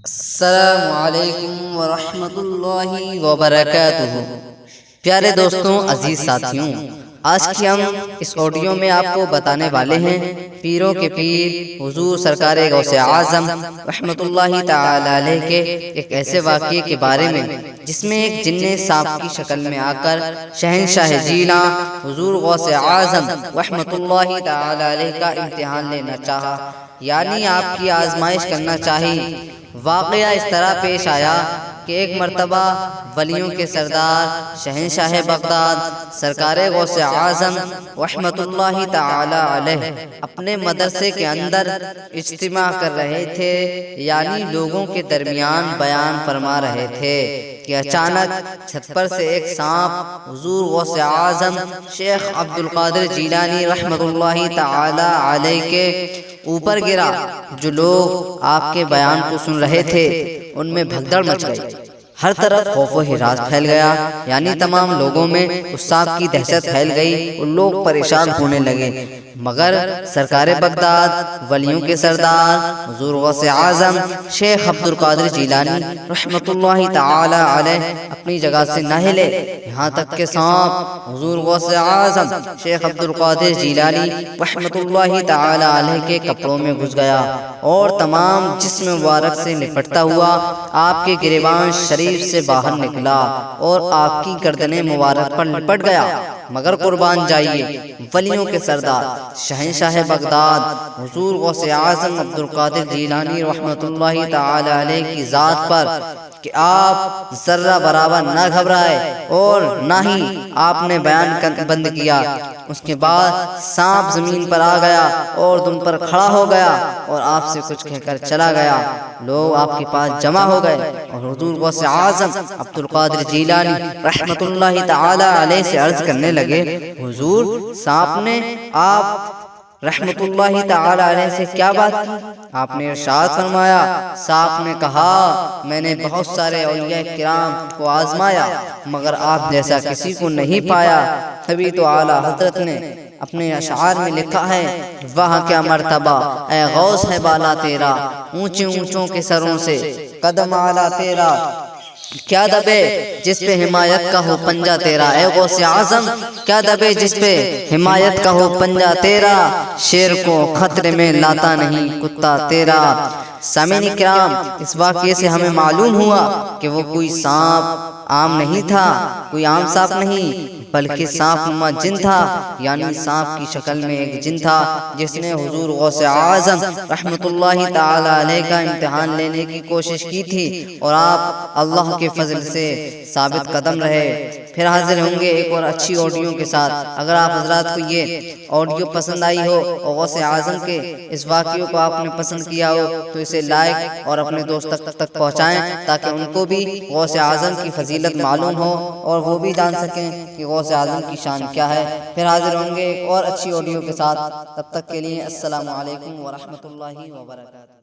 السلام علیکم ورحمۃ اللہ وبرکاتہ۔ پیارے دوستوں، عزیز ساتھیوں، آج کی ہم اس آڈیو میں آپ کو بتانے والے ہیں پیروں کے پیر حضور سرکار غوث اعظم رحمۃ اللہ تعالی علیہ کے ایک ایسے واقعے کے بارے میں جس میں ایک جن نے سانپ کی شکل میں آ کر شہنشاہ جیلاں حضور غوث اعظم رحمۃ اللہ تعالی علیہ کا امتحان لینا چاہا، یعنی آپ کی آزمائش کرنا چاہی۔ واقعہ اس طرح پیش آیا کہ ایک مرتبہ ولیوں کے سردار شہنشاہ بغداد سرکار غوث اعظم رحمۃ اللہ تعالی علیہ اپنے مدرسے کے اندر اجتماع کر رہے تھے، یعنی لوگوں کے درمیان بیان فرما رہے تھے کہ اچانک چھت پر سے ایک سانپ حضور غوث اعظم شیخ عبد القادر جیلانی رحمۃ اللہ تعالی علیہ کے اوپر گرا۔ جو لوگ آپ کے بیان کو سن رہے تھے ان میں بھگدڑ مچ گئی، ہر طرف خوف و ہراس پھیل گیا، یعنی تمام لوگوں میں اس سانپ کی دہشت پھیل گئی اور لوگ پریشان ہونے لگے۔ مگر سرکار بغداد ولیوں کے سردار حضور غوث اعظم شیخ عبد القادر جیلانی رحمۃ اللہ تعالی علیہ اپنی جگہ سے نہ ہلے، یہاں تک کہ سانپ حضور غوث اعظم شیخ عبد القادر جیلانی رحمۃ اللہ تعالی علیہ کے کپڑوں میں گھس گیا اور تمام جسم مبارک سے لپٹتا ہوا آپ کے گریبان شریف سے باہر نکلا اور آپ کی گردن مبارک پر لپٹ گیا۔ مگر قربان جائیے ولیوں کے سردار شہنشاہ بغداد حضور غوث اعظم عبد القادر جیلانی رحمۃ اللہ تعالی علیہ کی ذات پر کہ آپ ذرہ برابر نہ گھبرائے اور نہ ہی آپ نے بیان بند کیا۔ اس کے بعد سانپ زمین پر آ گیا اور دم پر کھڑا ہو گیا اور آپ سے کچھ کہہ کر چلا گیا۔ لوگ آپ کے پاس جمع ہو گئے اور حضور غوث اعظم عبد القادر جیلانی رحمۃ اللہ تعالی علیہ سے عرض کرنے لگے، حضور سانپ نے آپ رحمۃ اللہ تعالی علیہ سے کیا بات کی؟ آپ نے ارشاد فرمایا، سانپ نے کہا میں نے بہت سارے اولیاء کرام کو آزمایا مگر آپ جیسا کسی کو نہیں پایا۔ تبھی تو اعلیٰ حضرت نے اپنے اشعار میں لکھا ہے، وہاں کیا مرتبہ اے غوث ہے بالا تیرا، اونچے اونچوں کے سروں سے قدم اعلیٰ تیرا، کیا دبے جس پہ حمایت کا ہو پنجہ تیرا۔ اے غوث اعظم کیا دبے جس پہ حمایت کا ہو پنجہ تیرا، شیر کو خطرے میں لاتا نہیں کتا تیرا۔ سامعین کرام، اس واقعے سے ہمیں معلوم ہوا کہ وہ کوئی سانپ عام نہیں تھا، کوئی عام سانپ نہیں بلکہ سانپ نما جن تھا، یعنی سانپ کی شکل میں ایک جن تھا جس نے حضور غوث اعظم رحمۃ اللہ تعالی علیہ کا امتحان لینے کی کوشش کی تھی اور آپ اللہ کے فضل سے ثابت قدم رہے۔ پھر حاضر ہوں گے ایک اور اچھی آڈیو کے ساتھ۔ اگر آپ حضرات کو یہ آڈیو پسند آئی ہو اور غوث اعظم کے اس واقعے کو آپ نے پسند کیا ہو تو اسے لائک اور اپنے دوست تک پہنچائیں تاکہ ان کو بھی غوث اعظم کی فضیلت معلوم ہو اور وہ بھی جان سکیں کہ غوث اعظم کی شان کیا ہے۔ پھر حاضر ہوں گے ایک اور اچھی آڈیو کے ساتھ، تب تک کے لیے السلام علیکم ورحمۃ اللہ وبرکاتہ۔